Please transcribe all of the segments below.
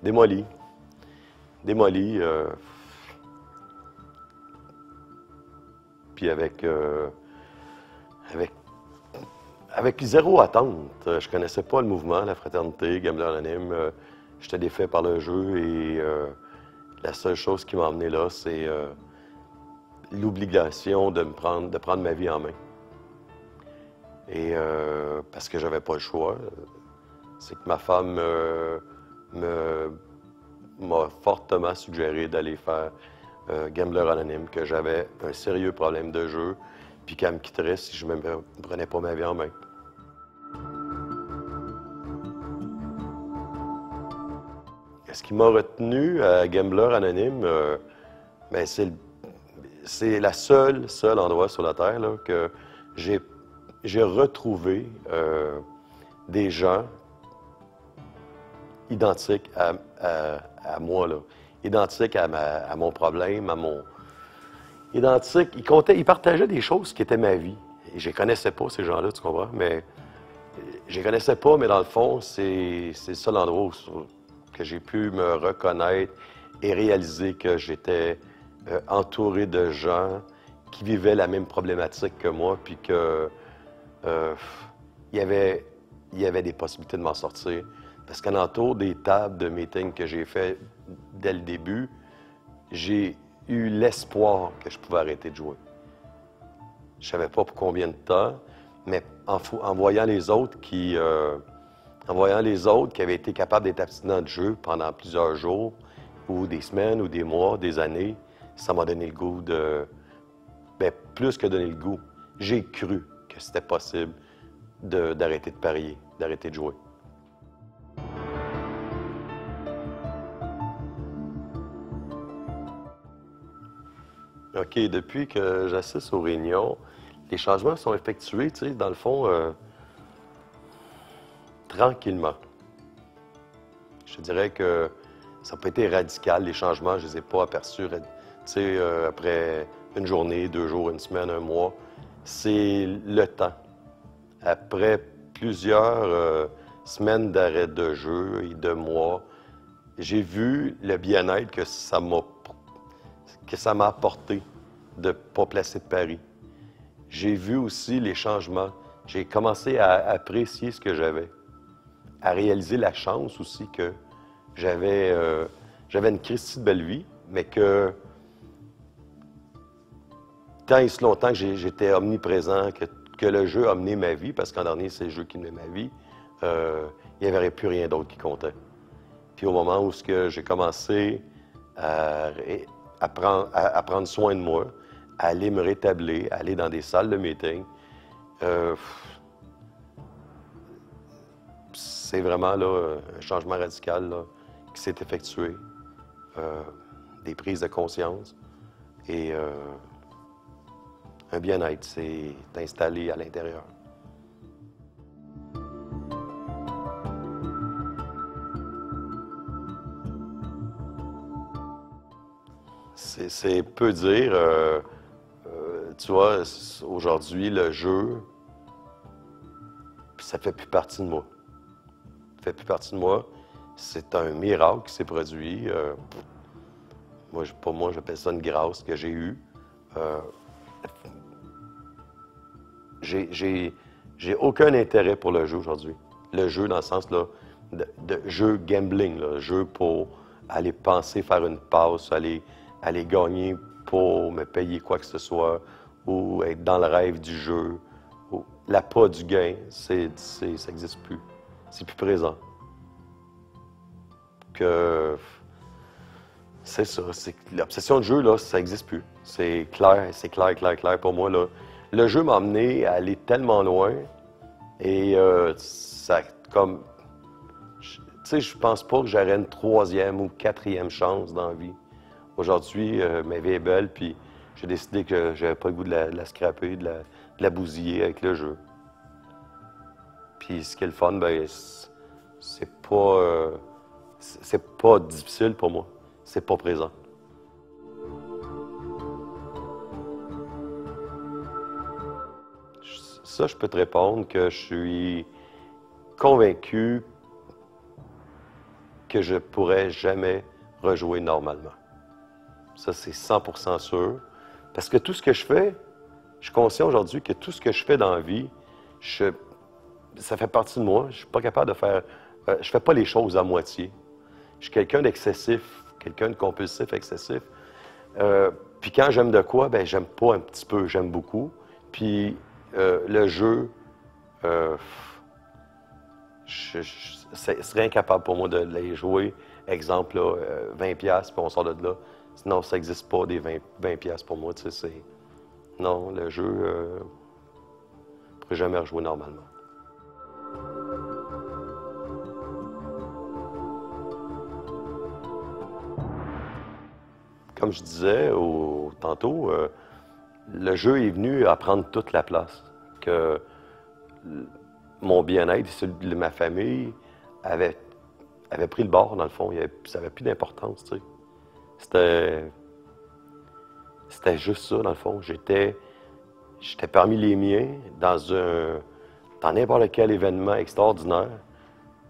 démoli. Démoli. Puis avec zéro attente. Je connaissais pas le mouvement, la fraternité, Gambler Anonyme. J'étais défait par le jeu et la seule chose qui m'a emmené là, c'est l'obligation de prendre ma vie en main. Et parce que j'avais pas le choix, c'est que ma femme m'a fortement suggéré d'aller faire Gambler Anonyme, que j'avais un sérieux problème de jeu, puis qu'elle me quitterait si je ne prenais pas ma vie en main. Ce qui m'a retenu à Gambler Anonyme, ben c'est la seul endroit sur la Terre là, que j'ai retrouvé des gens identiques à moi, là. Identiques à mon problème, identiques. Ils partageaient des choses qui étaient ma vie. Et je les connaissais pas, ces gens-là, tu comprends? Mais je les connaissais pas, mais dans le fond, c'est le seul endroit où que j'ai pu me reconnaître et réaliser que j'étais entouré de gens qui vivaient la même problématique que moi, puis que il y avait des possibilités de m'en sortir. Parce qu'en entour des tables de meeting que j'ai fait dès le début, j'ai eu l'espoir que je pouvais arrêter de jouer. Je savais pas pour combien de temps, mais en voyant les autres qui avaient été capables d'être abstinents de jeu pendant plusieurs jours, ou des semaines, ou des mois, des années, ça m'a donné le goût de... Bien, plus que donner le goût, j'ai cru que c'était possible d'arrêter de parier, d'arrêter de jouer. OK, depuis que j'assiste aux réunions, les changements sont effectués, tu sais, dans le fond, tranquillement. Je te dirais que ça n'a pas été radical, les changements, je ne les ai pas aperçus, tu sais, après une journée, 2 jours, une semaine, un mois. C'est le temps. Après plusieurs semaines d'arrêt de jeu et de mois, j'ai vu le bien-être que ça m'a apporté de ne pas placer de pari. J'ai vu aussi les changements. J'ai commencé à apprécier ce que j'avais, à réaliser la chance aussi que j'avais une Christie de belle vie, mais que tant et si longtemps que j'étais omniprésent, que le jeu a mené ma vie, parce qu'en dernier, c'est le jeu qui menait ma vie, il n'y avait plus rien d'autre qui comptait. Puis au moment où j'ai commencé à prendre soin de moi, à aller me rétablir, à aller dans des salles de meeting, c'est vraiment là, un changement radical là, qui s'est effectué, des prises de conscience et un bien-être s'est installé à l'intérieur. C'est peu dire. Tu vois, aujourd'hui, le jeu, ça fait plus partie de moi. Ça fait plus partie de moi. C'est un miracle qui s'est produit. Pour moi, j'appelle ça une grâce que j'ai eue. J'ai aucun intérêt pour le jeu aujourd'hui. Le jeu dans le sens là, de jeu gambling, là, jeu pour aller penser faire une passe, aller gagner pour me payer quoi que ce soit, ou être dans le rêve du jeu. L'appât du gain, ça n'existe plus. C'est plus présent. C'est ça. L'obsession de jeu, là, ça n'existe plus. C'est clair pour moi. Là. Le jeu m'a amené à aller tellement loin et ça comme... Tu sais, je pense pas que j'aurais une 3e ou 4e chance dans la vie. Aujourd'hui, ma vie est belle, puis j'ai décidé que j'avais pas le goût de la scraper, de la bousiller avec le jeu. Puis ce qui est le fun, ben c'est pas difficile pour moi. C'est pas présent. Ça, je peux te répondre que je suis convaincu que je pourrais jamais rejouer normalement. Ça, c'est 100% sûr. Parce que tout ce que je fais, je suis conscient aujourd'hui que tout ce que je fais dans la vie, ça fait partie de moi. Je suis pas capable de faire... je fais pas les choses à moitié. Je suis quelqu'un d'excessif, quelqu'un de compulsif, excessif. Puis quand j'aime de quoi, ben j'aime pas un petit peu, j'aime beaucoup. Puis le jeu, je serais incapable pour moi de les jouer. Exemple, là, 20$, puis on sort de là. Non, ça n'existe pas, des 20$ pour moi. Tu sais, non, le jeu, je ne pourrais jamais rejouer normalement. Comme je disais tantôt, le jeu est venu à prendre toute la place. Que mon bien-être et celui de ma famille avait pris le bord, dans le fond. Ça n'avait plus d'importance, tu sais. C'était juste ça, dans le fond. J'étais parmi les miens dans n'importe quel événement extraordinaire,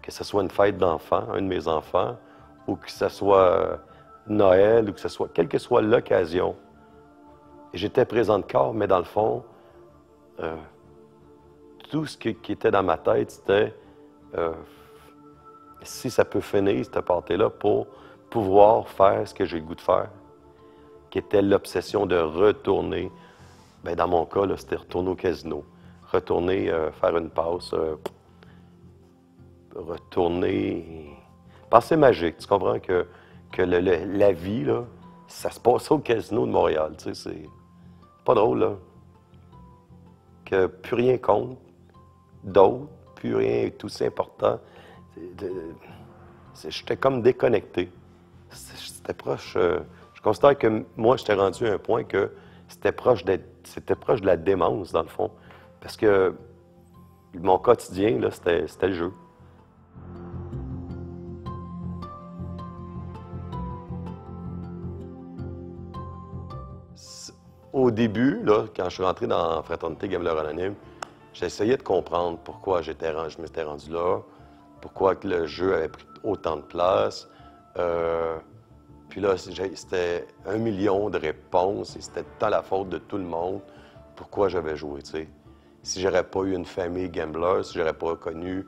que ce soit une fête d'enfants, un de mes enfants, ou que ce soit Noël, ou que ce soit, quelle que soit l'occasion. J'étais présent de corps, mais dans le fond, tout ce qui était dans ma tête, c'était si ça peut finir, cette partie-là, pour pouvoir faire ce que j'ai le goût de faire, qui était l'obsession de retourner. Bien, dans mon cas, c'était retourner au casino, retourner faire une passe, retourner... Pensée magique, tu comprends que la vie, là, ça se passe au casino de Montréal, tu sais, c'est pas drôle, là. Que plus rien compte, d'autres, plus rien est aussi important. J'étais comme déconnecté. C'était proche... je considère que moi, j'étais rendu à un point que c'était proche de la démence, dans le fond. Parce que mon quotidien, là, c'était le jeu. Au début, là, quand je suis rentré dans Fraternité Gambler Anonyme, j'essayais de comprendre pourquoi je m'étais rendu là, pourquoi que le jeu avait pris autant de place. Puis là, c'était 1 million de réponses et c'était tant la faute de tout le monde. Pourquoi j'avais joué, tu sais. Si j'aurais pas eu une famille gambler, si j'aurais pas connu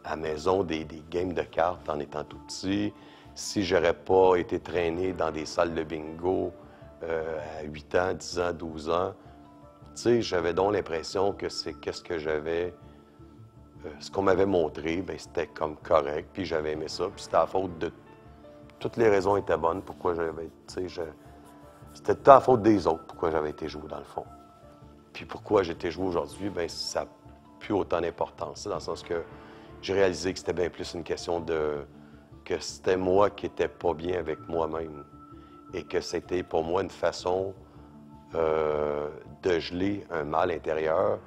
à la maison des games de cartes en étant tout petit, si j'aurais pas été traîné dans des salles de bingo à 8 ans, 10 ans, 12 ans, tu sais, j'avais donc l'impression que c'est qu'est-ce que j'avais... ce qu'on m'avait montré, bien, c'était comme correct, puis j'avais aimé ça, puis c'était à la faute de... Toutes les raisons étaient bonnes pourquoi j'avais... Tu sais, c'était tout à la faute des autres pourquoi j'avais été joué, dans le fond. Puis pourquoi j'ai été joué aujourd'hui, bien, ça n'a plus autant d'importance, dans le sens que j'ai réalisé que c'était bien plus une question de... que c'était moi qui n'étais pas bien avec moi-même. Et que c'était pour moi une façon de geler un mal intérieur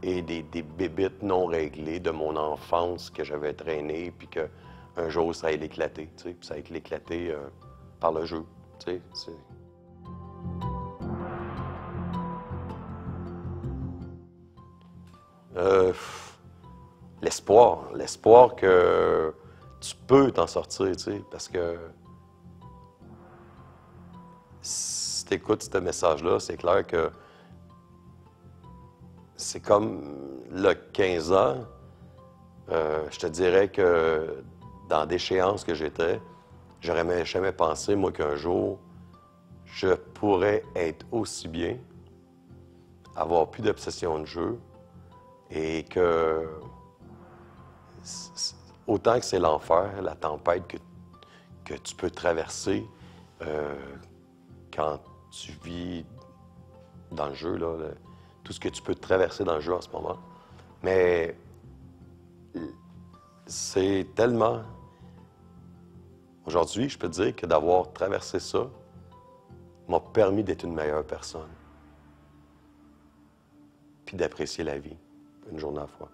et des bébites non réglées de mon enfance que j'avais traînées, puis qu'un jour, ça allait éclater, tu sais, puis ça allait éclater par le jeu, tu sais. L'espoir que tu peux t'en sortir, tu sais, parce que si tu écoutes ce message-là, c'est clair que c'est comme le 15 ans, je te dirais que dans d'échéance que j'étais, j'aurais jamais pensé, moi, qu'un jour, je pourrais être aussi bien, avoir plus d'obsession de jeu, et que autant que c'est l'enfer, la tempête que tu peux traverser quand tu vis dans le jeu, là, tout ce que tu peux traverser dans le jeu en ce moment. Mais c'est tellement... Aujourd'hui, je peux te dire que d'avoir traversé ça m'a permis d'être une meilleure personne. Puis d'apprécier la vie, une journée à la fois.